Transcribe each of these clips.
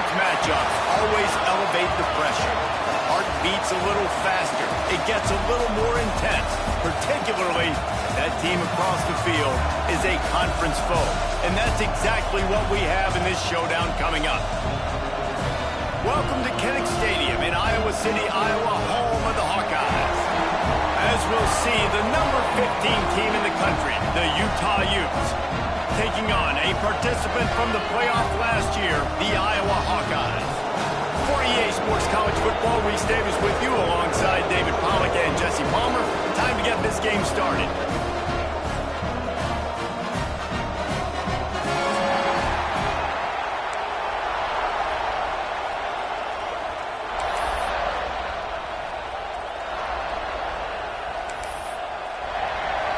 Conference matchups always elevate the pressure. Heart beats a little faster. It gets a little more intense. Particularly, that team across the field is a conference foe. And that's exactly what we have in this showdown coming up. Welcome to Kinnick Stadium in Iowa City, Iowa, home of the Hawkeyes. As we'll see, the number 15 team in the country, the Utah Utes, taking on a participant from the playoff last year, the Iowa Hawkeyes. For EA Sports College Football, Reese Davis with you alongside David Pollack and Jesse Palmer. Time to get this game started.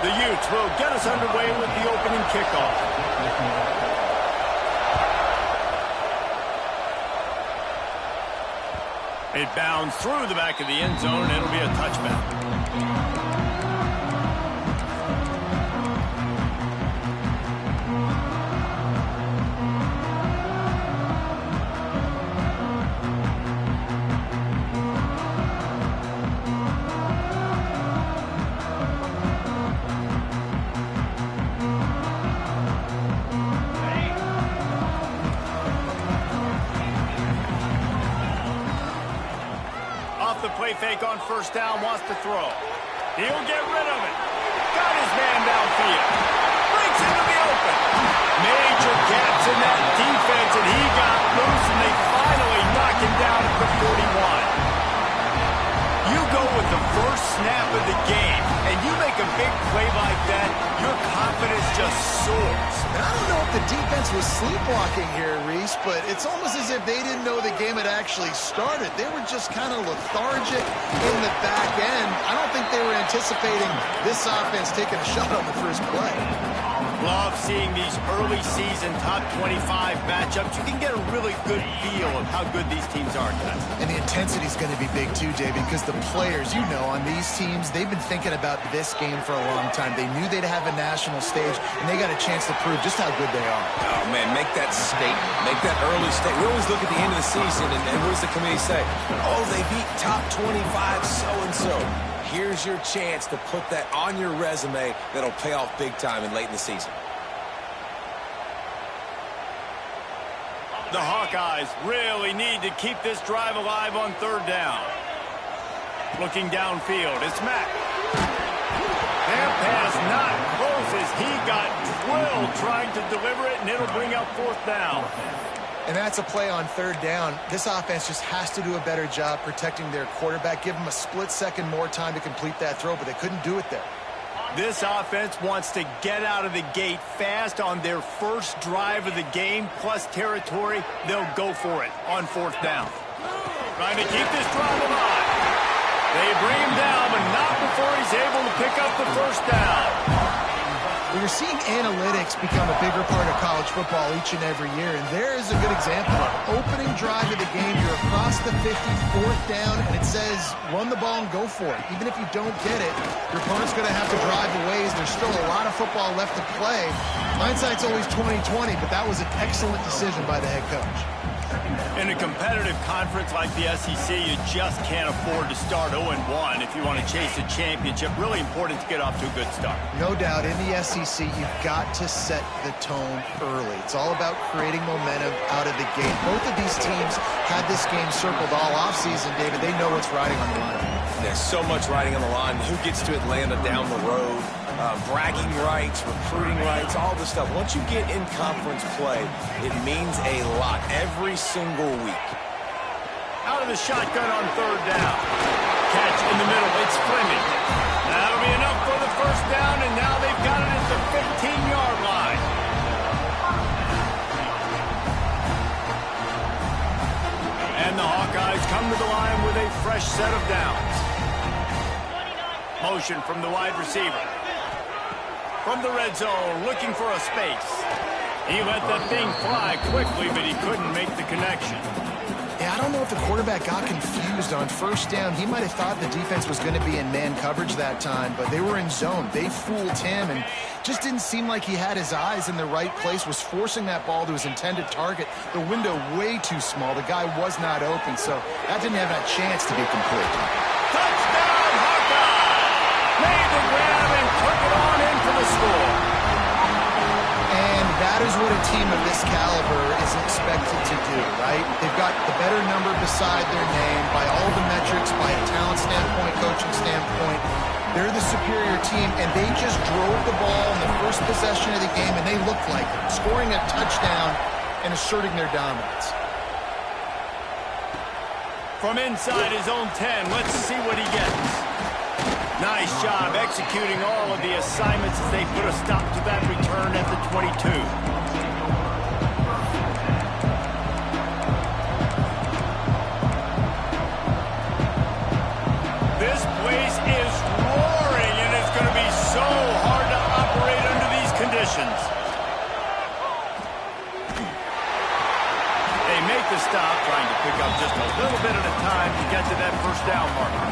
The Utes will get us underway with the opening kickoff. It bounds through the back of the end zone, and it'll be a touchback. The play fake on first down, wants to throw. He'll get rid of it. Got his man downfield. Breaks into the open. Major gaps in that defense, and he got loose, and they finally knock him down at the 41. You go with the first snap of the game, and you make a big play like that, your confidence just soars. And I don't know if the defense was sleepwalking here, Reese, but it's almost as if they didn't know the game had actually started. They were just kind of lethargic in the back end. I don't think they were anticipating this offense taking a shot on the first play. Love seeing these early season top 25 matchups. You can get a really good feel of how good these teams are, guys. And the intensity is going to be big too, David, because the players, you know, on these teams, they've been thinking about this game for a long time. They knew they'd have a national stage, and they got a chance to prove just how good they are. Oh, man, make that statement. Make that early statement. We always look at the end of the season, and what does the committee say? Oh, they beat top 25 so-and-so. Here's your chance to put that on your resume that'll pay off big time and late in the season. The Hawkeyes really need to keep this drive alive on third down. Looking downfield, it's Mack. That pass not close as he got drilled trying to deliver it, and it'll bring up fourth down. And that's a play on third down. This offense just has to do a better job protecting their quarterback. Give them a split second more time to complete that throw, but they couldn't do it there. This offense wants to get out of the gate fast on their first drive of the game, plus territory. They'll go for it on fourth down. Trying to keep this drive alive. They bring him down, but not before he's able to pick up the first down. We're seeing analytics become a bigger part of college football each and every year, and there is a good example of opening drive of the game. You're across the 50, fourth down, and it says run the ball and go for it. Even if you don't get it, your opponent's going to have to drive a ways. There's still a lot of football left to play. Hindsight's always 20/20, but that was an excellent decision by the head coach. In a competitive conference like the SEC, you just can't afford to start 0-1 if you want to chase a championship. Really important to get off to a good start. No doubt, in the SEC, you've got to set the tone early. It's all about creating momentum out of the gate. Both of these teams had this game circled all offseason, David. They know what's riding on the line. There's so much riding on the line. Who gets to Atlanta down the road? Bragging rights, recruiting rights, all this stuff. Once you get in conference play, it means a lot every single week. Out of the shotgun on third down. Catch in the middle. It's Fleming. That'll be enough for the first down, and now they've got it at the 15-yard line. And the Hawkeyes come to the line with a fresh set of downs. Motion from the wide receiver. From the red zone, looking for a space. He let that thing fly quickly, but he couldn't make the connection. Yeah, I don't know if the quarterback got confused on first down. He might have thought the defense was going to be in man coverage that time, but they were in zone. They fooled him and just didn't seem like he had his eyes in the right place, was forcing that ball to his intended target. The window way too small. The guy was not open, so that didn't have a chance to be complete. Touchdown, Hawkeye! Made the grab and took it on in for the score. And that is what a team of this caliber is expected to do, right? They've got the better number beside their name by all the metrics, by a talent standpoint, coaching standpoint. They're the superior team, and they just drove the ball in the first possession of the game, and they looked like it, scoring a touchdown and asserting their dominance. From inside his own 10, let's see what he gets. Nice job executing all of the assignments as they put a stop to that return at the 22. This place is roaring, and it's going to be so hard to operate under these conditions. They make the stop, trying to pick up just a little bit at a time to get to that first down marker.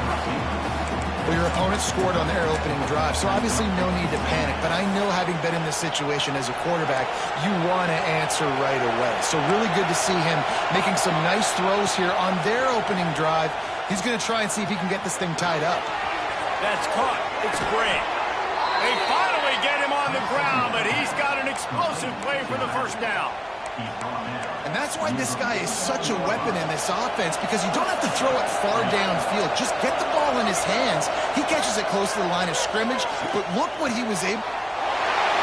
Well, your opponent scored on their opening drive, so obviously no need to panic. But I know, having been in this situation as a quarterback, you want to answer right away. So really good to see him making some nice throws here on their opening drive. He's going to try and see if he can get this thing tied up. That's caught. It's great. They finally get him on the ground, but he's got an explosive play for the first down. And that's why this guy is such a weapon in this offense, because you don't have to throw it far downfield. Just get the ball in his hands. He catches it close to the line of scrimmage, but look what he was able...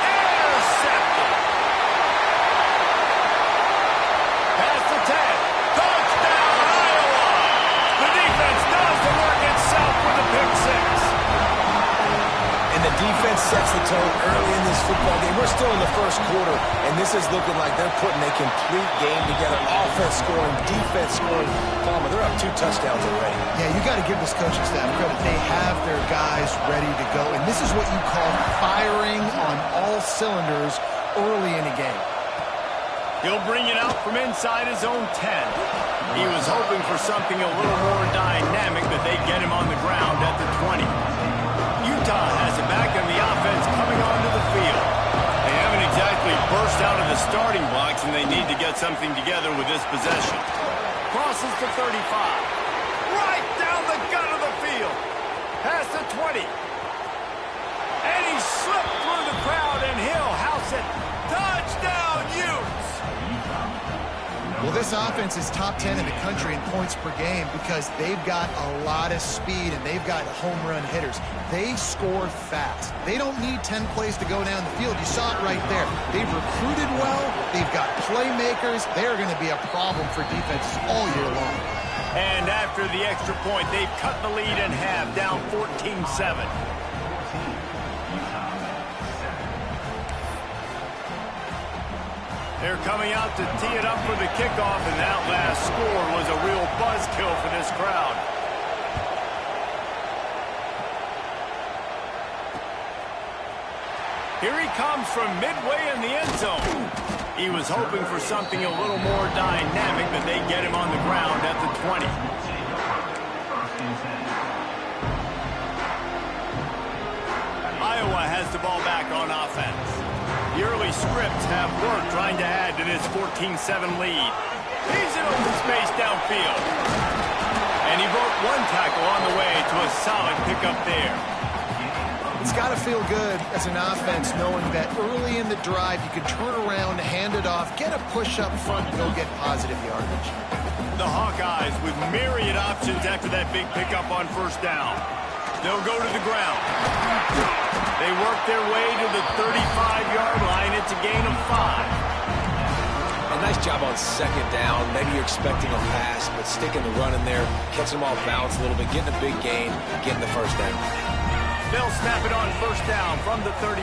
Intercepted. Past the 10. Touchdown, Iowa. The defense does the work itself with a pick six. And the defense sets the tone early in this football game. We're still in the first quarter, and this is looking like they're putting a complete game together. Offense scoring, defense scoring. Palmer, they're up 2 touchdowns already. Yeah, you got to give this coaching staff credit. They have their guys ready to go, and this is what you call firing on all cylinders early in a game. He'll bring it out from inside his own 10. He was hoping for something a little more dynamic, but they get him on the ground at the 20. Utah has it back in the offense coming onto the field. They haven't exactly burst out of the starting blocks, and they need to get something together with this possession. Crosses the 35. Right down the gut of the field. Past the 20. And he slipped through the crowd, and he'll house it. Touchdown, Utes! Well, this offense is top 10 in the country in points per game because they've got a lot of speed and they've got home run hitters. They score fast. They don't need 10 plays to go down the field. You saw it right there. They've recruited well. They've got playmakers. They're going to be a problem for defenses all year long. And after the extra point, they've cut the lead in half, down 14-7. They're coming out to tee it up for the kickoff, and that last score was a real buzzkill for this crowd. Here he comes from midway in the end zone. He was hoping for something a little more dynamic, but they get him on the ground at the 20. Iowa has the ball back on offense. The early scripts have worked trying to add to this 14-7 lead. He's in open space downfield. And he broke one tackle on the way to a solid pickup there. It's got to feel good as an offense knowing that early in the drive you can turn around, hand it off, get a push up front, and go get positive yardage. The Hawkeyes with myriad options after that big pickup on first down. They'll go to the ground. They work their way to the 35-yard line. It's a gain of 5. A nice job on second down. Maybe you're expecting a pass, but sticking the run in there, catching them off balance a little bit, getting a big gain, getting the first down. They'll snap it on first down from the 35.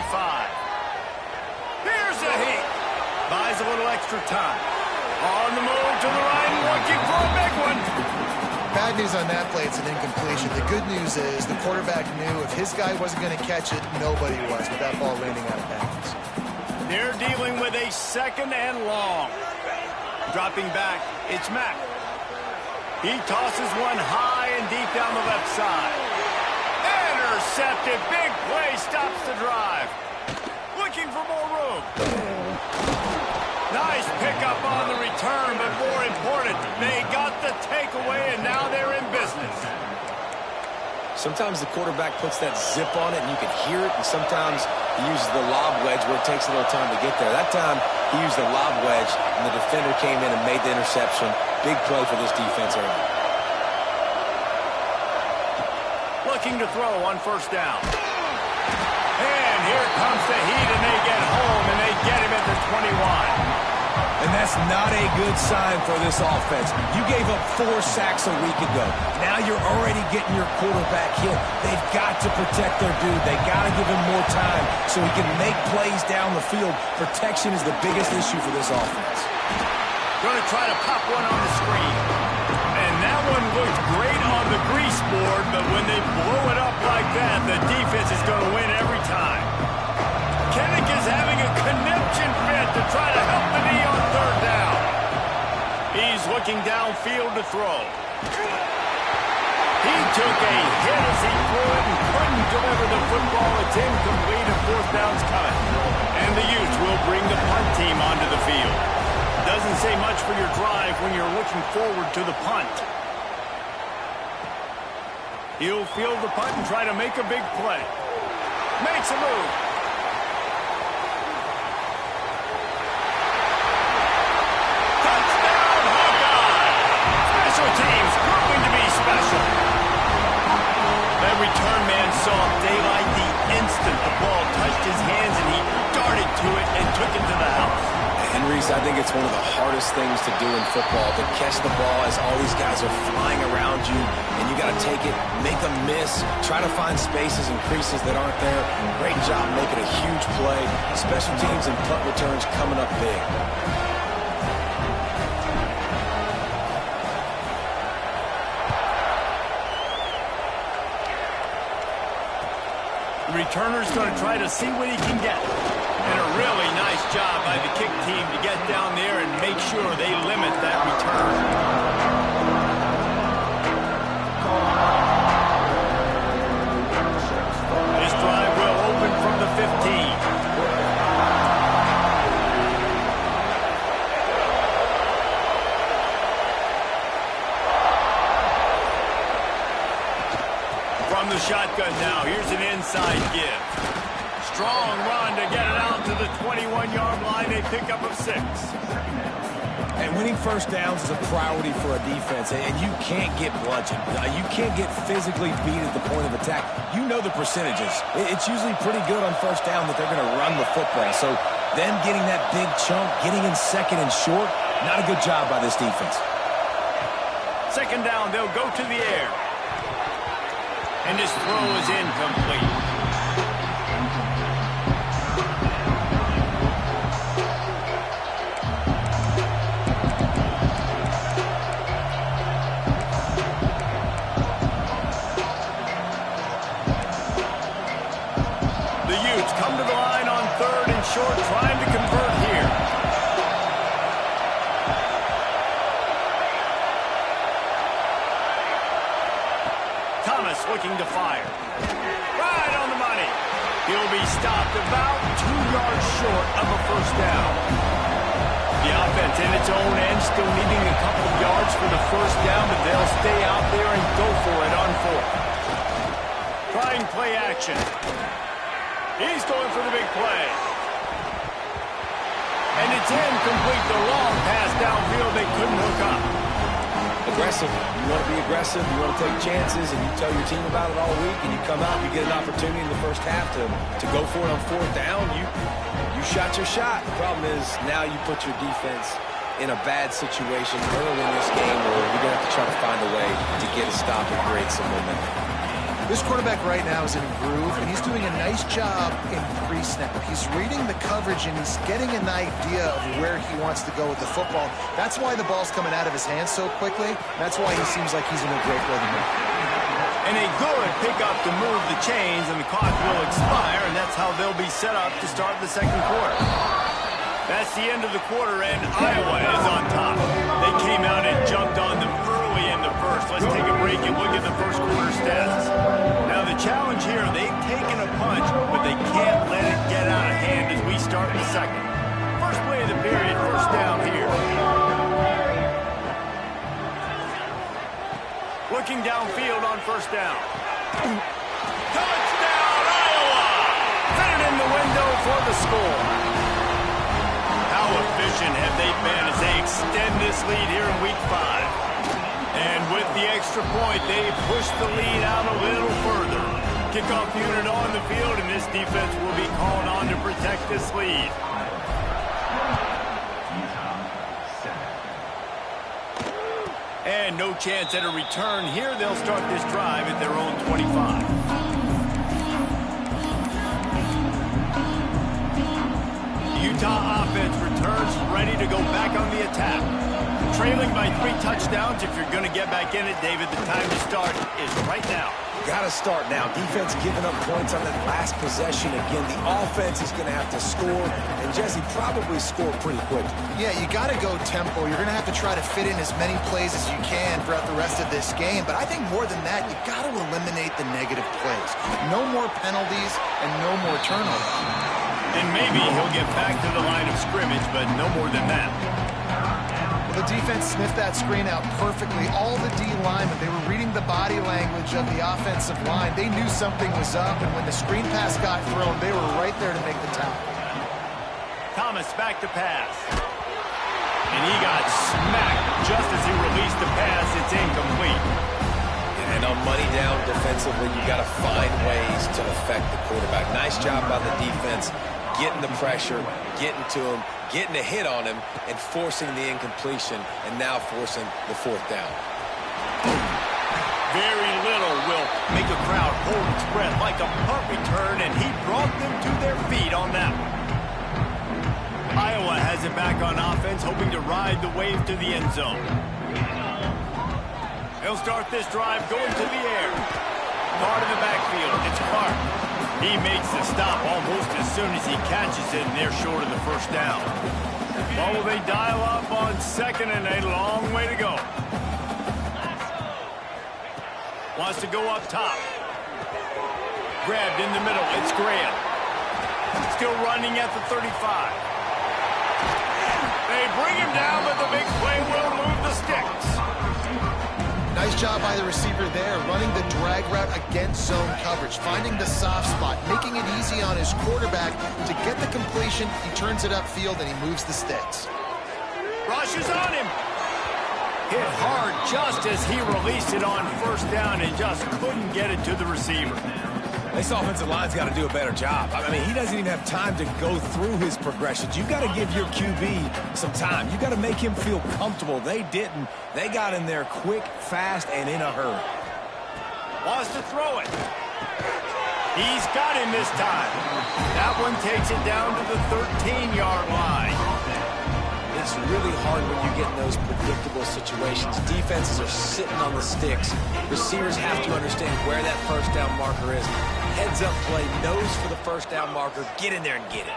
Here's a heat. Buys a little extra time. On the move to the right, looking for a big one. Bad news on that play, it's an incompletion. The good news is the quarterback knew if his guy wasn't going to catch it, nobody was with that ball landing out of bounds. They're dealing with a second and long. Dropping back, it's Mack. He tosses one high and deep down the left side. Intercepted. Big play stops the drive. Looking for more room. Nice pickup on the return, but more important, they got the takeaway, and now they're in business. Sometimes the quarterback puts that zip on it, and you can hear it, and sometimes he uses the lob wedge where it takes a little time to get there. That time, he used the lob wedge, and the defender came in and made the interception. Big play for this defense early. Looking to throw on first down. And here comes the heat, and they get home, and they get him at the 21. And that's not a good sign for this offense. You gave up 4 sacks a week ago. Now you're already getting your quarterback hit. They've got to protect their dude. They got to give him more time so he can make plays down the field. Protection is the biggest issue for this offense. Going to try to pop one on the screen. And that one looked great on the grease board, but when they blow it up like that, the defense is going to win every time. Kennick is having a conniption fit to try to help the knee on third down. He's looking downfield to throw. He took a hit as he threw it and couldn't deliver the football. It's incomplete and fourth down's coming. And the Utes will bring the punt team onto the field. Doesn't say much for your drive when you're looking forward to the punt. He'll field the punt and try to make a big play. Makes a move. Teams proving to be special. That return man saw daylight the instant the ball touched his hands, and he darted to it and took it to the house. And Reese, I think it's one of the hardest things to do in football, to catch the ball as all these guys are flying around you, and you got to take it, make a miss, try to find spaces and creases that aren't there. Great job making a huge play. Special teams and punt returns coming up big. The returner's going to try to see what he can get. And a really nice job by the kick team to get down there and make sure they limit that return. This drive will open from the 15. From the shotgun now, here's an inside give. Strong run to get it out to the 21-yard line. They pick up of 6. And winning first downs is a priority for a defense, and you can't get bludgeoned. You can't get physically beat at the point of attack. You know the percentages. It's usually pretty good on first down that they're going to run the football. So them getting that big chunk, getting in second and short, not a good job by this defense. Second down, they'll go to the air. And his throw is incomplete. The Utes come to the line on third and short, trying to convert here. Looking to fire. Right on the money. He'll be stopped about 2 yards short of a first down. The offense in its own end still needing a couple of yards for the first down, but they'll stay out there and go for it on fourth. Trying play action. He's going for the big play. And it's incomplete. The long pass downfield, they couldn't hook up. Aggressive. You want to be aggressive. You want to take chances, and you tell your team about it all week, and you come out and you get an opportunity in the first half to go for it on fourth down. You shot your shot. The problem is now you put your defense in a bad situation early in this game where you're going to have to try to find a way to get a stop and create some momentum. This quarterback right now is in a groove, and he's doing a nice job in pre-snap. He's reading the coverage, and he's getting an idea of where he wants to go with the football. That's why the ball's coming out of his hands so quickly. That's why he seems like he's in a great rhythm. And a good pickup to move the chains, and the clock will expire, and that's how they'll be set up to start the second quarter. That's the end of the quarter, and Iowa is on top. They came out and jumped on them early early in the first. Let's take a break and look at the first quarter stats. Now the challenge here, they've taken a punch, but they can't let it get out of hand as we start the second. First play of the period, first down here. Looking downfield on first down. Touchdown, Iowa! Fit it in the window for the score. How efficient have they been as they extend this lead here in Week 5? And with the extra point, they push the lead out a little further. Kickoff unit on the field, and this defense will be called on to protect this lead. And no chance at a return here. They'll start this drive at their own 25. Utah offense returns ready to go back on the attack. Trailing by 3 touchdowns. If you're going to get back in it, David, the time to start is right now. Got to start now. Defense giving up points on that last possession. Again, the offense is going to have to score, and Jesse probably score pretty quick. Yeah, you got to go tempo. You're going to have to try to fit in as many plays as you can throughout the rest of this game. But I think more than that, you got to eliminate the negative plays. No more penalties and no more turnovers. And maybe he'll get back to the line of scrimmage, but no more than that. Well, the defense sniffed that screen out perfectly. All the D linemen, they were reading the body language of the offensive line. They knew something was up, and when the screen pass got thrown, they were right there to make the tackle. Thomas back to pass. And he got smacked just as he released the pass. It's incomplete. And on money down defensively, you got to find ways to affect the quarterback. Nice job by the defense, getting the pressure, getting to him, getting a hit on him, and forcing the incompletion, and now forcing the fourth down. Very little will make a crowd hold its breath like a punt return, and he brought them to their feet on that one. Iowa has it back on offense, hoping to ride the wave to the end zone. He'll start this drive going to the air. Part of the backfield, it's Clark. He makes the stop almost as soon as he catches it, and they're short of the first down. Well, will they dial up on second, and a long way to go. Wants to go up top. Grabbed in the middle, it's Graham. Still running at the 35. They bring him down, but the big play will move the sticks. Nice job by the receiver there, running the drag route against zone coverage, finding the soft spot, making it easy on his quarterback to get the completion. He turns it upfield, and he moves the sticks. Rushes on him. Hit hard just as he released it on first down and just couldn't get it to the receiver. This offensive line's got to do a better job. I mean, he doesn't even have time to go through his progressions. You've got to give your QB some time. You've got to make him feel comfortable. They didn't. They got in there quick, fast, and in a hurry. Wants to throw it. He's got him this time. That one takes it down to the 13-yard line. It's really hard when you get in those predictable situations. Defenses are sitting on the sticks. Receivers have to understand where that first down marker is. Heads up play, nose for the first down marker. Get in there and get it.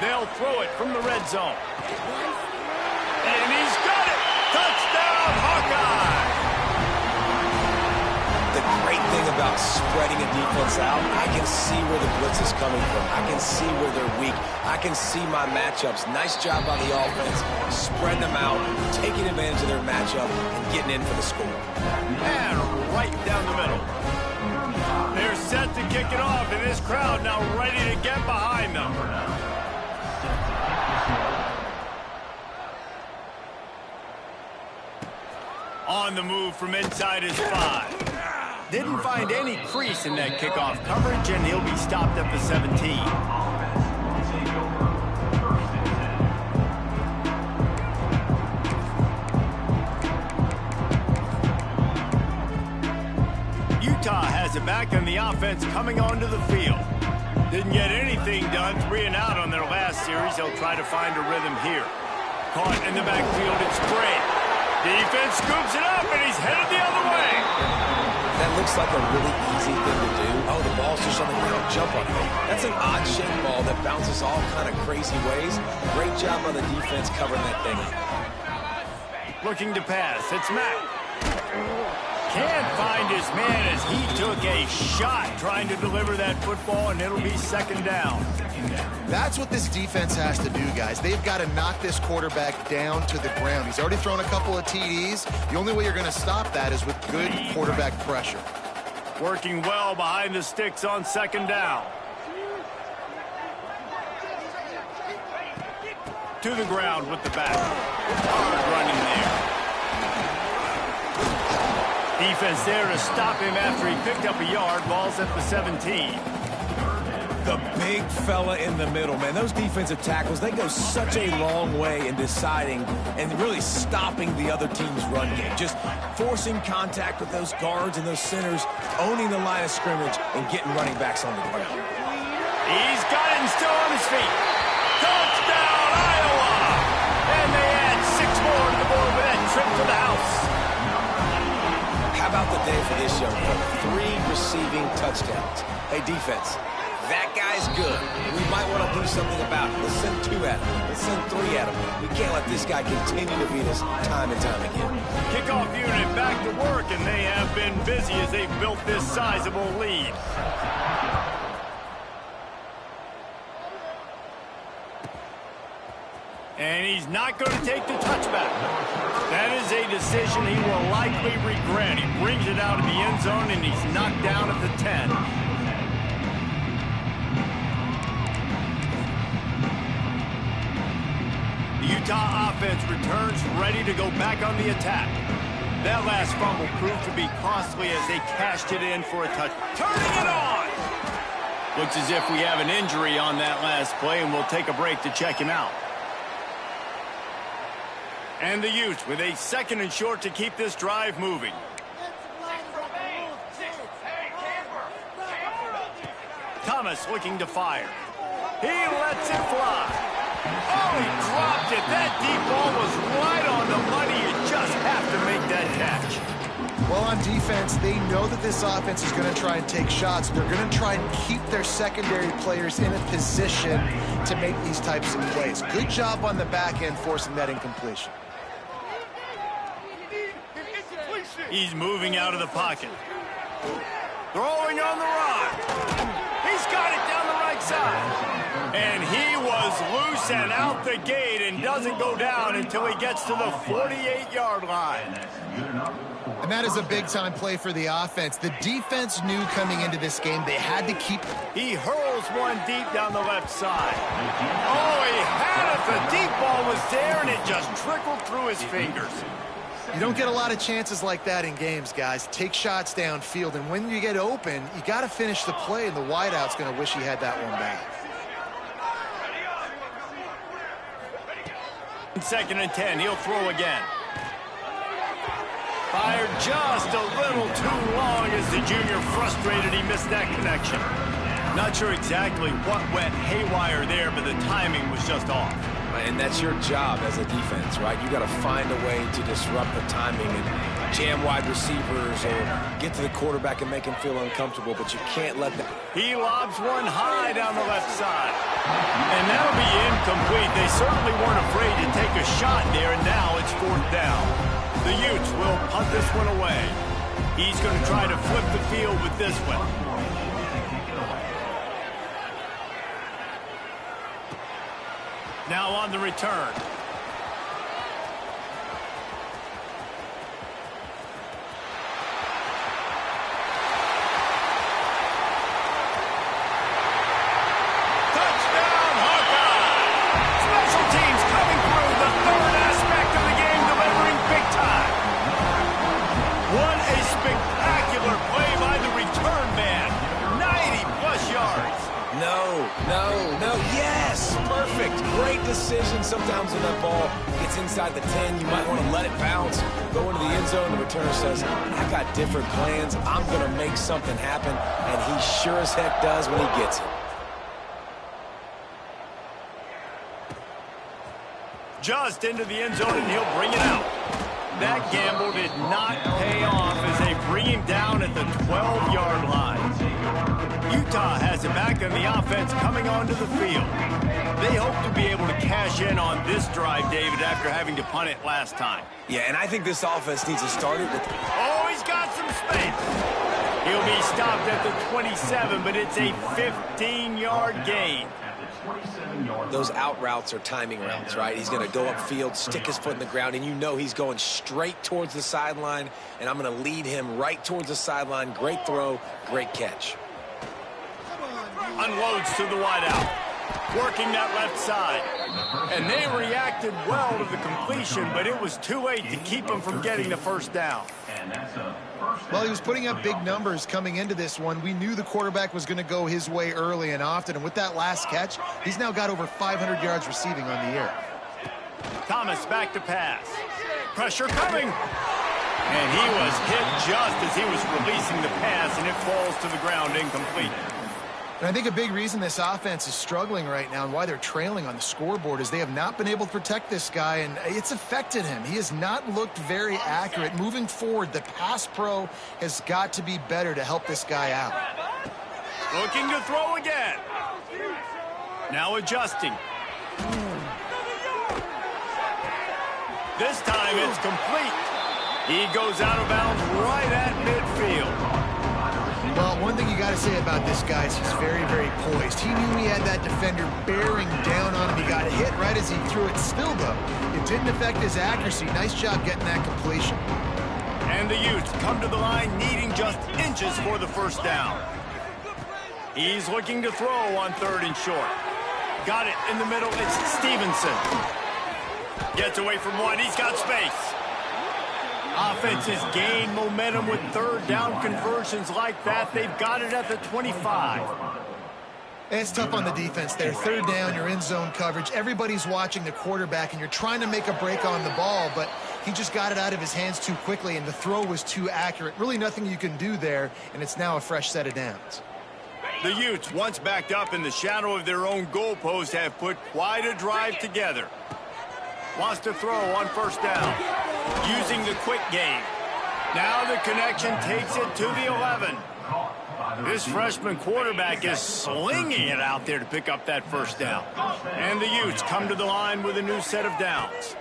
They'll throw it from the red zone. And he's got it. Touchdown, Hawkeye. The great thing about spreading a defense out, I can see where the blitz is coming from. I can see where they're weak. I can see my matchups. Nice job by the offense, spreading them out, taking advantage of their matchup, and getting in for the score. And right down the middle. They're set to kick it off, and this crowd now ready to get behind them. On the move from inside his 5. Didn't find any crease in that kickoff coverage, and he'll be stopped at the 17. Utah has it back, and the offense coming onto the field. Didn't get anything done, 3 and out on their last series. They'll try to find a rhythm here. Caught in the backfield, it's Gray. Defense scoops it up, and he's headed the other way. That looks like a really easy thing to do. Oh, the ball's just on the ground. Jump on it. That's an odd-shaped ball that bounces all kind of crazy ways. Great job by the defense covering that thing up. Looking to pass. It's Mack. Can't find his man as he took a shot trying to deliver that football, and it'll be second down. That's what this defense has to do, guys. They've got to knock this quarterback down to the ground. He's already thrown a couple of TDs. The only way you're going to stop that is with good quarterback pressure. Working well behind the sticks on second down. To the ground with the back. Hard running there. Defense there to stop him after he picked up a yard. Ball's at the 17. The big fella in the middle, man. Those defensive tackles, they go such a long way in deciding and really stopping the other team's run game. Just forcing contact with those guards and those centers, owning the line of scrimmage, and getting running backs on the ground. He's got it and still on his feet. Touchdown, Iowa! And they add 6 more to the board with that trip to the house. How about the day for this young fella? 3 receiving touchdowns. Hey, defense, that guy's good. We might want to do something about it. Let's send 2 at him. Let's send 3 at him. We can't let this guy continue to beat us time and time again. Kickoff unit back to work, and they have been busy as they've built this sizable lead. And he's not going to take the touchback. That is a decision he will likely regret. He brings it out of the end zone, and he's knocked down at the 10. The Utah offense returns ready to go back on the attack. That last fumble proved to be costly as they cashed it in for a touch. Turning it on! Looks as if we have an injury on that last play, and we'll take a break to check him out. And the Utes with a 2nd and short to keep this drive moving. Thomas looking to fire. He lets it fly. Oh, he dropped it. That deep ball was right on the money. You just have to make that catch. Well, on defense, they know that this offense is going to try and take shots. They're going to try and keep their secondary players in a position to make these types of plays. Good job on the back end forcing that incompletion. He's moving out of the pocket. Throwing on the run. He's got it down the right side. And he was loose and out the gate and doesn't go down until he gets to the 48-yard line. And that is a big-time play for the offense. The defense knew coming into this game they had to keep... He hurls one deep down the left side. Oh, he had it. The deep ball was there, and it just trickled through his fingers. You don't get a lot of chances like that in games, guys. Take shots downfield, and when you get open, you got to finish the play, and the wideout's going to wish he had that one back. 2nd and 10. He'll throw again. Fired just a little too long as the junior frustrated. He missed that connection. Not sure exactly what went haywire there, but the timing was just off. And that's your job as a defense, right? You got to find a way to disrupt the timing and jam wide receivers or get to the quarterback and make him feel uncomfortable, but you can't let them. He lobs one high down the left side. And that'll be incomplete. They certainly weren't afraid to take a shot there, and now it's 4th down. The Utes will punt this one away. He's going to try to flip the field with this one. Now on the return. Touchdown, Hawkeye! Special teams coming through, the 3rd aspect of the game, delivering big time. What a spectacular play by the return man. 90-plus yards. No, yes, perfect, great decision. Sometimes when that ball gets inside the 10, you might want to let it bounce, go into the end zone. The returner says, I got different plans, I'm going to make something happen, and he sure as heck does when he gets it. Just into the end zone, and he'll bring it out. That gamble did not pay off as they bring him down at the 12-yard line. Utah has has it back, and the offense coming onto the field. They hope to be able to cash in on this drive, David, after having to punt it last time. Yeah, and I think this offense needs to start it with... Oh, he's got some space. He'll be stopped at the 27, but it's a 15-yard gain. Those out routes are timing routes, right? He's going to go upfield, stick his foot in the ground, and you know he's going straight towards the sideline, and I'm going to lead him right towards the sideline. Great throw, great catch. Unloads to the wideout, working that left side. And they reacted well to the completion, but it was too late to keep him from getting the first down. Well, he was putting up big numbers coming into this one. We knew the quarterback was going to go his way early and often, and with that last catch, he's now got over 500 yards receiving on the year. Thomas back to pass. Pressure coming. And he was hit just as he was releasing the pass, and it falls to the ground incomplete. And I think a big reason this offense is struggling right now and why they're trailing on the scoreboard is they have not been able to protect this guy, and it's affected him. He has not looked very accurate. Moving forward, the pass pro has got to be better to help this guy out. Looking to throw again. Now adjusting. This time it's complete. He goes out of bounds right at midfield. Well, one thing you got to say about this guy is he's very, very poised. He knew he had that defender bearing down on him. He got hit right as he threw it. Still, though, it didn't affect his accuracy. Nice job getting that completion. And the Utes come to the line needing just inches for the first down. He's looking to throw on 3rd and short. Got it in the middle. It's Stevenson. Gets away from one. He's got space. Offense has gained momentum with 3rd down conversions like that. They've got it at the 25. It's tough on the defense there. 3rd down, you're in zone coverage. Everybody's watching the quarterback, and you're trying to make a break on the ball, but he just got it out of his hands too quickly, and the throw was too accurate. Really nothing you can do there, and it's now a fresh set of downs. The Utes, once backed up in the shadow of their own goalpost, have put quite a drive together. Wants to throw on 1st down. Using the quick game. Now the connection takes it to the 11. This freshman quarterback is slinging it out there to pick up that 1st down. And the Utes come to the line with a new set of downs.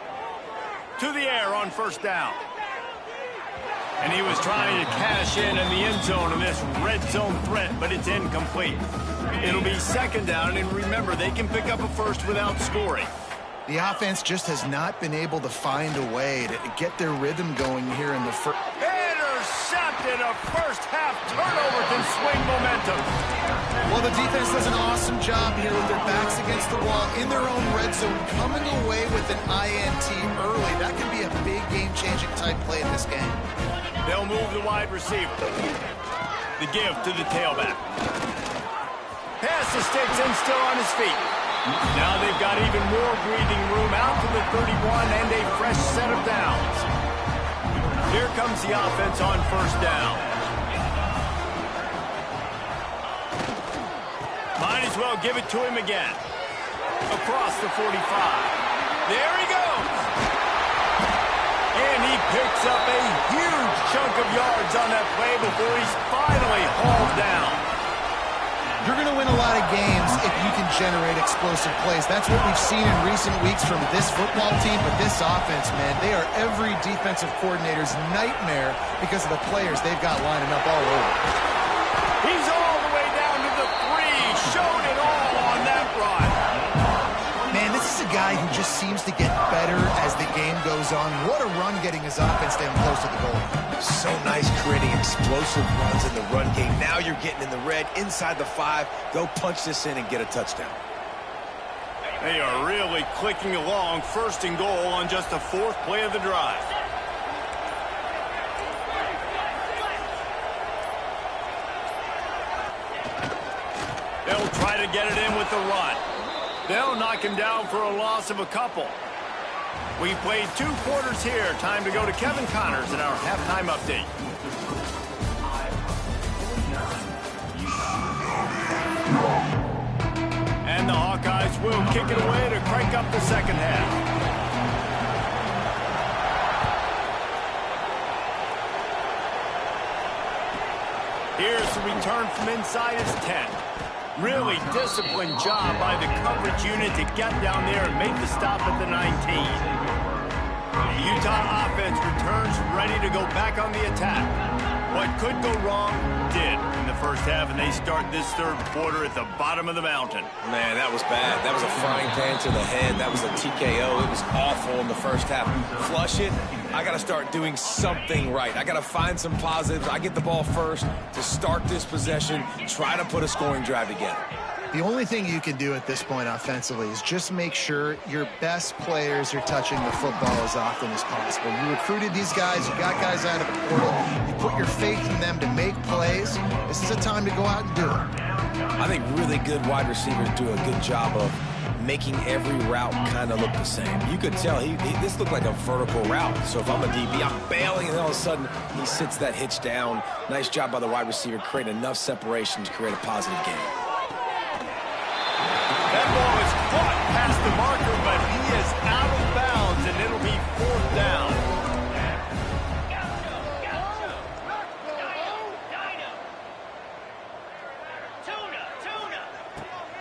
To the air on 1st down. And he was trying to cash in the end zone in this red zone threat, but it's incomplete. It'll be 2nd down, and remember, they can pick up a first without scoring. The offense just has not been able to find a way to get their rhythm going here in the first. Intercepted. A first-half turnover can swing momentum. Well, the defense does an awesome job here with their backs against the wall in their own red zone, coming away with an INT early. That could be a big game-changing type play in this game. They'll move the wide receiver. The give to the tailback. Pass to Sticks and still on his feet. Now they've got even more breathing room out to the 31 and a fresh set of downs. Here comes the offense on 1st down. Might as well give it to him again. Across the 45. There he goes. And he picks up a huge chunk of yards on that play before he's finally hauled down. You're going to win a lot of games if you can generate explosive plays. That's what we've seen in recent weeks from this football team, but this offense, man, they are every defensive coordinator's nightmare because of the players they've got lining up all over. He's all the way down to the 3, showed it all on that run. Man, this is a guy who just seems to get better as the game goes on. What a run getting his offense down close to the goal. So nice creating explosive runs in the run game. Now you're getting in the red, inside the 5. Go punch this in and get a touchdown. They are really clicking along. 1st and goal on just the 4th play of the drive. They'll try to get it in with the run. They'll knock him down for a loss of a couple. We played 2 quarters here. Time to go to Kevin Connors in our halftime update. And the Hawkeyes will kick it away to crank up the 2nd half. Here's the return from inside his 10. Really disciplined job by the coverage unit to get down there and make the stop at the 19. The Utah offense returns ready to go back on the attack. What could go wrong did in the first half, and they start this third quarter at the bottom of the mountain. Man, that was bad. That was a frying pan to the head. That was a TKO. It was awful in the first half. Flush it. I got to start doing something right. I got to find some positives. I get the ball first to start this possession, try to put a scoring drive together. The only thing you can do at this point offensively is just make sure your best players are touching the football as often as possible. You recruited these guys. You got guys out of the portal. You put your faith in them to make plays. This is a time to go out and do it. I think really good wide receivers do a good job of making every route kind of look the same. You could tell this looked like a vertical route. So if I'm a DB, I'm bailing, and all of a sudden he sits that hitch down. Nice job by the wide receiver, creating enough separation to create a positive game. That ball is caught past the marker, but he is out of bounds, and it'll be fourth down.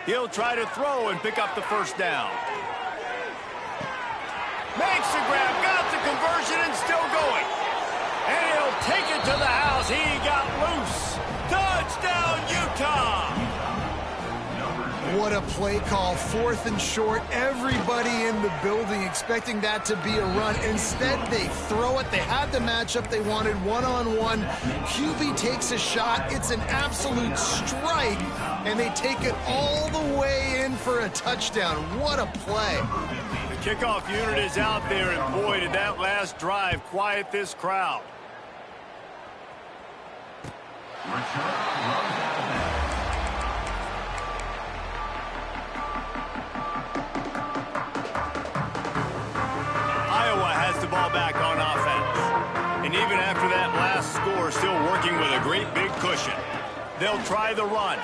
He'll try to throw and pick up the first down. Makes the grab, got the conversion, and still going. And he'll take it to the house. He got loose. Touchdown, Utah! What a play call. 4th and short. Everybody in the building expecting that to be a run. Instead, they throw it. They had the matchup they wanted, one-on-one. QB takes a shot. It's an absolute strike, and they take it all the way in for a touchdown. What a play. The kickoff unit is out there, and boy, did that last drive quiet this crowd. Ball back on offense. And even after that last score, still working with a great big cushion. They'll try the run.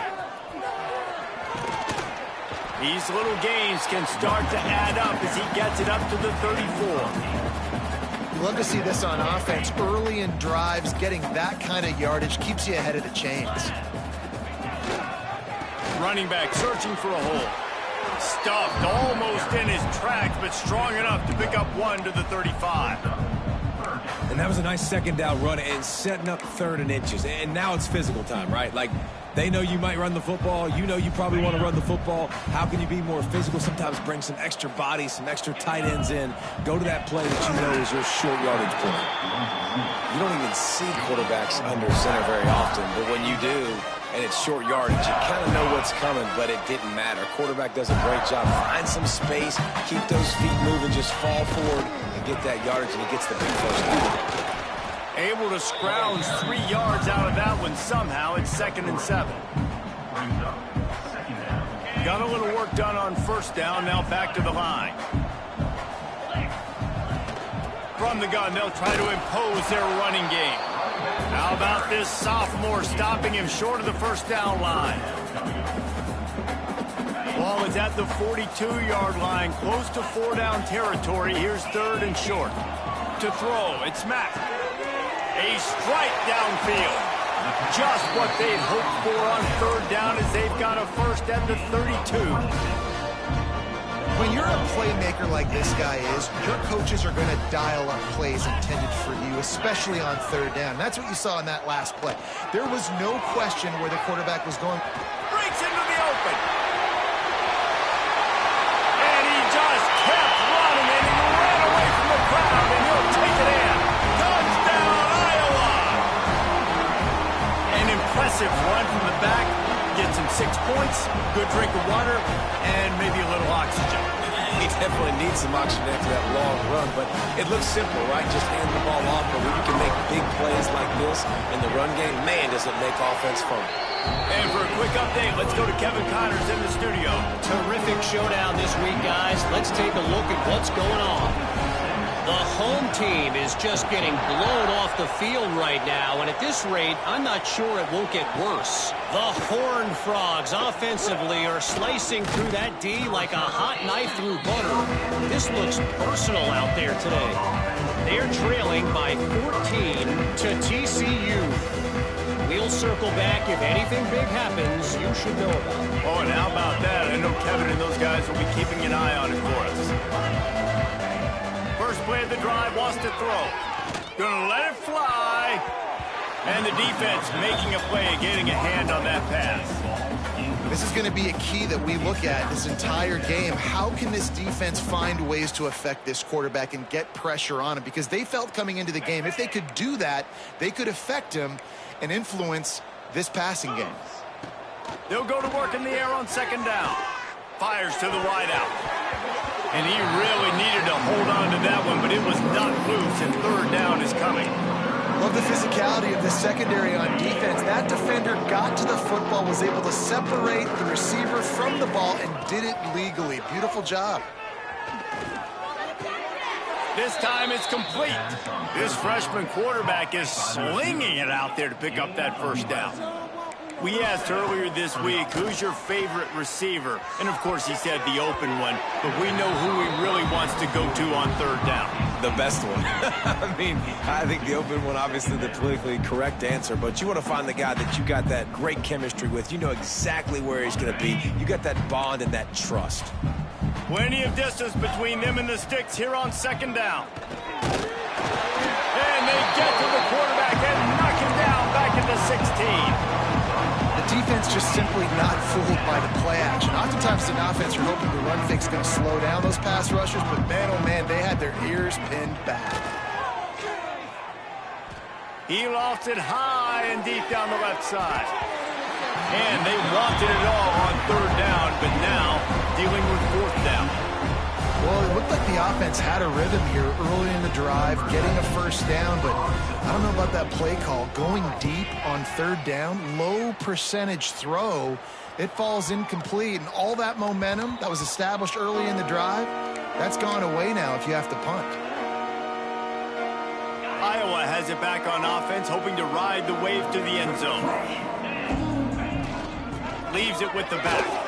These little gains can start to add up as he gets it up to the 34. You love to see this on offense. Early in drives, getting that kind of yardage keeps you ahead of the chains. Running back searching for a hole. Stuffed almost in his tracks, but strong enough to pick up one to the 35. And that was a nice second down run and setting up 3rd and inches. And now it's physical time, right? Like, they know you might run the football. You know you probably want to run the football. How can you be more physical? Sometimes bring some extra bodies, some extra tight ends in. Go to that play that you know is your short yardage play. You don't even see quarterbacks under center very often, but when you do, and it's short yardage, you kind of know what's coming, but it didn't matter. Quarterback does a great job. Find some space, keep those feet moving, just fall forward and get that yardage, and he gets the big first down. Able to scrounge 3 yards out of that one somehow. It's 2nd and 7. Got a little work done on first down. Now back to the line. From the gun, they'll try to impose their running game. How about this sophomore stopping him short of the first down line? Ball is at the 42-yard line, close to 4-down territory. Here's 3rd and short. To throw, it's Mack. A strike downfield. Just what they'd hoped for on 3rd down as they've got a first at the 32. When you're a playmaker like this guy is, your coaches are going to dial up plays intended for you, especially on 3rd down. That's what you saw in that last play. There was no question where the quarterback was going. Breaks into the open. And he just kept running, and he ran away from the crowd, and he'll take it in. Touchdown, Iowa! An impressive run from the back. Gets him 6 points, good drink of water, and maybe a little oxygen. He definitely needs some oxygen after that long run, but it looks simple, right? Just hand the ball off, but when you can make big plays like this in the run game, man, does it make offense fun. And for a quick update, let's go to Kevin Connors in the studio. Terrific showdown this week, guys. Let's take a look at what's going on. The home team is just getting blown off the field right now, and at this rate, I'm not sure it won't get worse. The Horned Frogs offensively are slicing through that D like a hot knife through butter. This looks personal out there today. They're trailing by 14 to TCU. We He'll circle back if anything big happens you should know about. Oh, and how about that? I know Kevin and those guys will be keeping an eye on it for us. First play of the drive, wants to throw. Gonna let it fly. And the defense making a play and getting a hand on that pass. This is going to be a key that we look at this entire game. How can this defense find ways to affect this quarterback and get pressure on him? Because they felt coming into the game, if they could do that, they could affect him and influence this passing game. They'll go to work in the air on second down. Fires to the wideout. And he really needed to hold on to that one, but it was not loose, and third down is coming. Love the physicality of the secondary on defense. That defender got to the football, was able to separate the receiver from the ball, and did it legally. Beautiful job. This time it's complete. This freshman quarterback is slinging it out there to pick up that first down. We asked earlier this week, who's your favorite receiver? And, of course, he said the open one. But we know who he really wants to go to on third down. The best one. I mean, I think the open one, obviously the politically correct answer. But you want to find the guy that you got that great chemistry with. You know exactly where he's going to be. You got that bond and that trust. Plenty of distance between them and the sticks here on second down. And they get to the quarterback and knock him down back at the 16. Defense just simply not fooled by the play action. Oftentimes, an offense, you're hoping the run fake's going to slow down those pass rushers, but man, oh man, they had their ears pinned back. He lofts it high and deep down the left side. And they wanted it all on third down, but now dealing with fourth down. Well, it looked like the offense had a rhythm here early in the drive, getting a first down, but I don't know about that play call. Going deep on third down, low percentage throw, it falls incomplete, and all that momentum that was established early in the drive, that's gone away now if you have to punt. Iowa has it back on offense, hoping to ride the wave to the end zone. Leaves it with the back.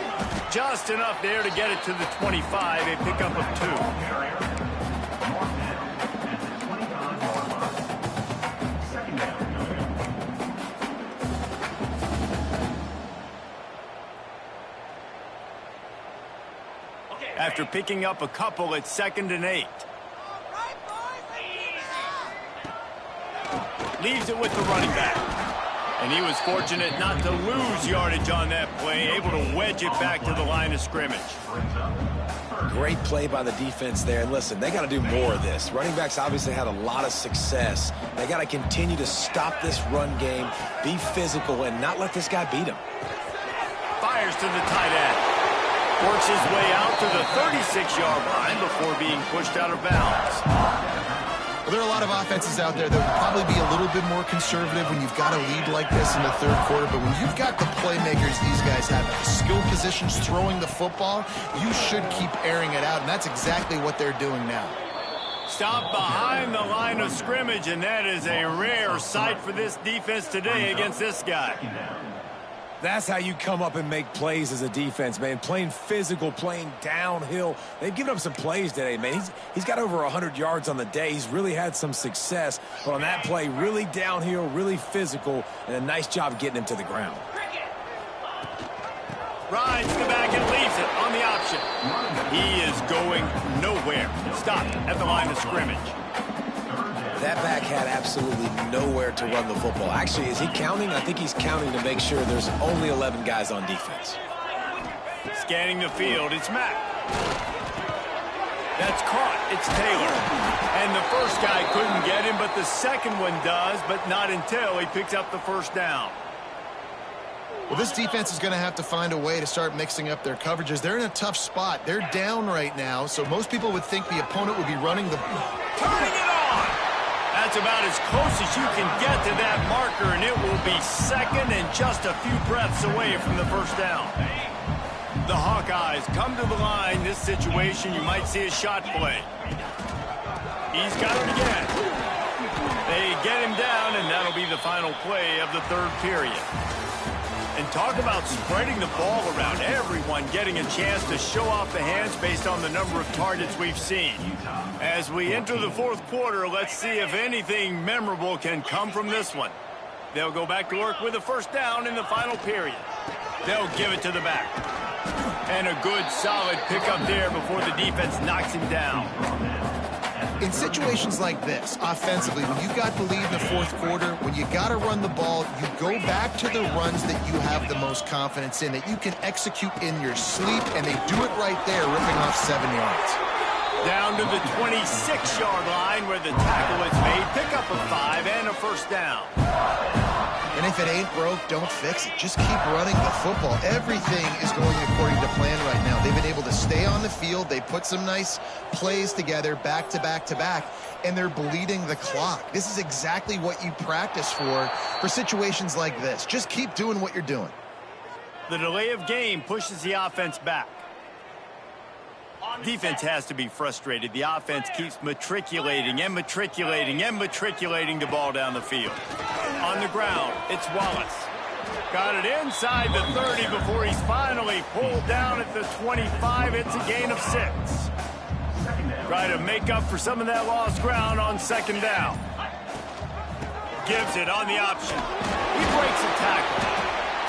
Just enough there to get it to the 25, a pickup of 2. After picking up a couple, it's 2nd and 8. Leaves it with the running back. And he was fortunate not to lose yardage on that play, able to wedge it back to the line of scrimmage. Great play by the defense there. And listen, they got to do more of this. Running backs obviously had a lot of success. They got to continue to stop this run game, be physical, and not let this guy beat him. Fires to the tight end. Works his way out to the 36-yard line before being pushed out of bounds. Well, there are a lot of offenses out there that would probably be a little bit more conservative when you've got a lead like this in the third quarter. But when you've got the playmakers these guys have, the skill positions throwing the football, you should keep airing it out. And that's exactly what they're doing now. Stop behind the line of scrimmage, and that is a rare sight for this defense today against this guy. That's how you come up and make plays as a defense, man. Playing physical, playing downhill. They've given up some plays today, man. He's got over 100 yards on the day. He's really had some success. But on that play, really downhill, really physical, and a nice job getting him to the ground. Rides the back and leaves it on the option. He is going nowhere. Stop at the line of scrimmage. That back had absolutely nowhere to run the football. Actually, is he counting? I think he's counting to make sure there's only 11 guys on defense. Scanning the field, it's Mack. That's caught. It's Taylor. And the first guy couldn't get him, but the second one does, but not until he picks up the first down. Well, this defense is going to have to find a way to start mixing up their coverages. They're in a tough spot. They're down right now, so most people would think the opponent would be running the... Turning it on! That's about as close as you can get to that marker, and it will be second and just a few breaths away from the first down. The Hawkeyes come to the line. This situation, you might see a shot play. He's got it again. They get him down, and that'll be the final play of the third period. And talk about spreading the ball around, everyone getting a chance to show off the hands based on the number of targets we've seen. As we enter the fourth quarter, let's see if anything memorable can come from this one. They'll go back to work with a first down in the final period. They'll give it to the back. And a good, solid pickup there before the defense knocks him down. In situations like this, offensively, when you got the lead in the fourth quarter, when you got to run the ball, you go back to the runs that you have the most confidence in, that you can execute in your sleep, and they do it right there, ripping off 7 yards. Down to the 26-yard line where the tackle is made. Pick up a 5 and a first down. And if it ain't broke, don't fix it. Just keep running the football. Everything is going according to plan right now. They've been able to stay on the field. They put some nice plays together back to back to back, and they're bleeding the clock. This is exactly what you practice for situations like this. Just keep doing what you're doing. The delay of game pushes the offense back. Defense has to be frustrated. The offense keeps matriculating and matriculating and matriculating the ball down the field. On the ground, it's Wallace. Got it inside the 30 before he's finally pulled down at the 25. It's a gain of 6. Try to make up for some of that lost ground on second down. Gives it on the option. He breaks a tackle.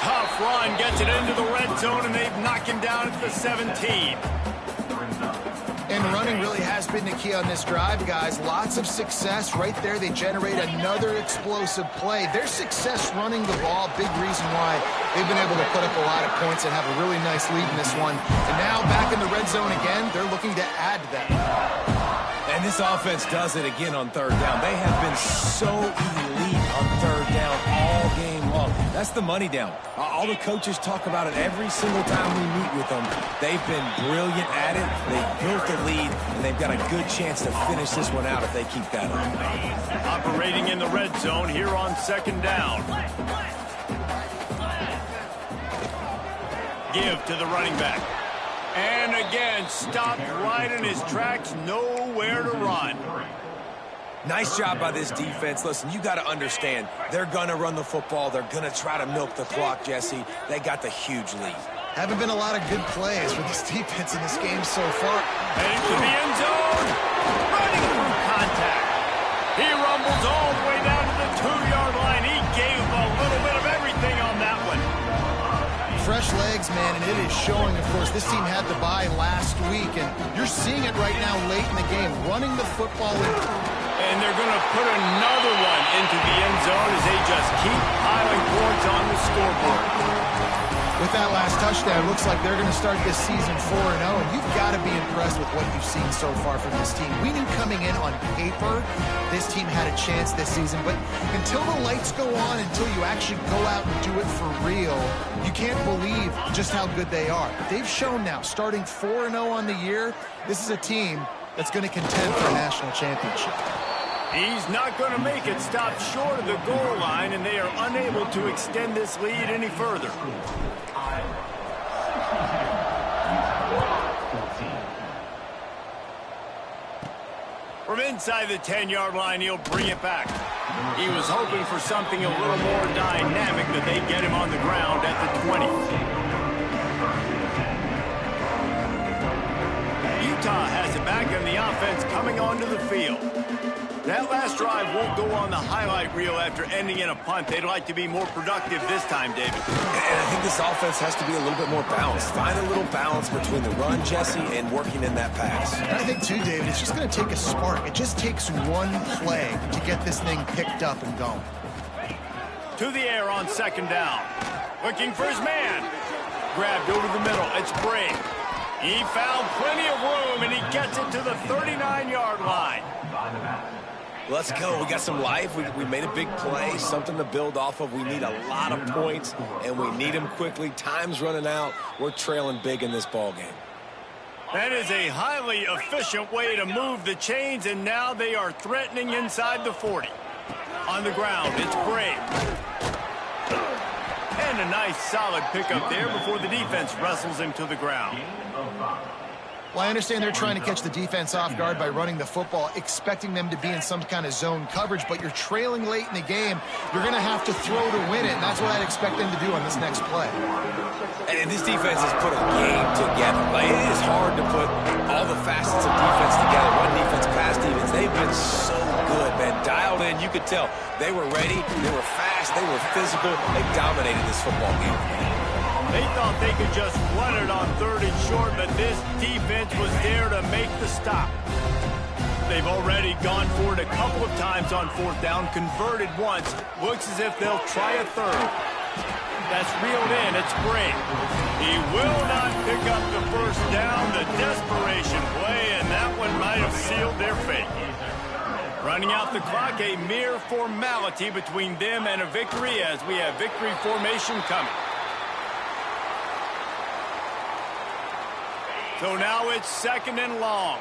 Tough run, gets it into the red zone, and they've knocked him down at the 17. And running really has been the key on this drive, guys. Lots of success right there. They generate another explosive play. Their success running the ball, big reason why they've been able to put up a lot of points and have a really nice lead in this one. And now back in the red zone again, they're looking to add to that. And this offense does it again on third down. They have been so elite on third down all game long. That's the money down. All the coaches talk about it every single time we meet with them. They've been brilliant at it. They've built the lead, and they've got a good chance to finish this one out if they keep that up. Operating in the red zone here on second down. Give to the running back. And again, stopped right in his tracks, nowhere to run. Nice job by this defense. Listen, you got to understand, they're going to run the football. They're going to try to milk the clock, Jesse. They got the huge lead. Haven't been a lot of good plays for this defense in this game so far. Into the end zone. Running through contact. He rumbles all the way down to the 2-yard line. He gave a little bit of everything on that one. Fresh legs, man, and it is showing, of course. This team had the bye last week, and you're seeing it right now late in the game, running the football. And they're going to put another one into the end zone as they just keep piling points on the scoreboard. With that last touchdown, looks like they're going to start this season 4-0, and you've got to be impressed with what you've seen so far from this team. We knew coming in on paper this team had a chance this season, but until the lights go on, until you actually go out and do it for real, you can't believe just how good they are. They've shown now, starting 4-0 on the year, this is a team that's going to contend for a national championship. He's not going to make it. Stopped short of the goal line, and they are unable to extend this lead any further. From inside the 10-yard line, he'll bring it back. He was hoping for something a little more dynamic, that they'd get him on the ground at the 20. Utah has it back, and the offense coming onto the field. That last drive won't go on the highlight reel after ending in a punt. They'd like to be more productive this time, David. And I think this offense has to be a little bit more balanced. Find a little balance between the run, Jesse, and working in that pass. And I think, too, David, it's just going to take a spark. It just takes one play to get this thing picked up and going. To the air on second down. Looking for his man. Grabbed over the middle. It's Bray. He found plenty of room, and he gets it to the 39-yard line. Let's go. We got some life. We made a big play, something to build off of. We need a lot of points, and we need them quickly. Time's running out. We're trailing big in this ball game. That is a highly efficient way to move the chains, and now they are threatening inside the 40. On the ground, it's Bray. And a nice solid pickup there before the defense wrestles him to the ground. Well, I understand they're trying to catch the defense off guard by running the football, expecting them to be in some kind of zone coverage, but you're trailing late in the game. You're going to have to throw to win it, and that's what I'd expect them to do on this next play. And this defense has put a game together. Like, it is hard to put all the facets of defense together. Run defense, pass defense. They've been so good, man. Dialed win. You could tell they were ready, they were fast, they were physical. They dominated this football game. They thought they could just run it on 3rd and short, but this defense was there to make the stop. They've already gone for it a couple of times on 4th down, converted once. Looks as if they'll try a 3rd. That's reeled in. It's Green. He will not pick up the 1st down. The desperation play, and that one might have sealed their fate. Running out the clock, a mere formality between them and a victory as we have victory formation coming. So now it's 2nd and long.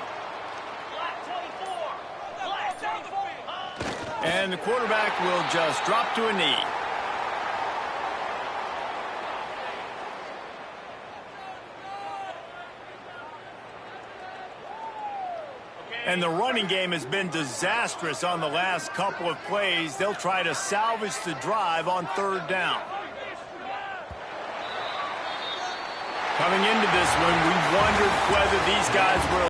And the quarterback will just drop to a knee. And the running game has been disastrous on the last couple of plays. They'll try to salvage the drive on 3rd down. Coming into this one, we wondered whether these guys were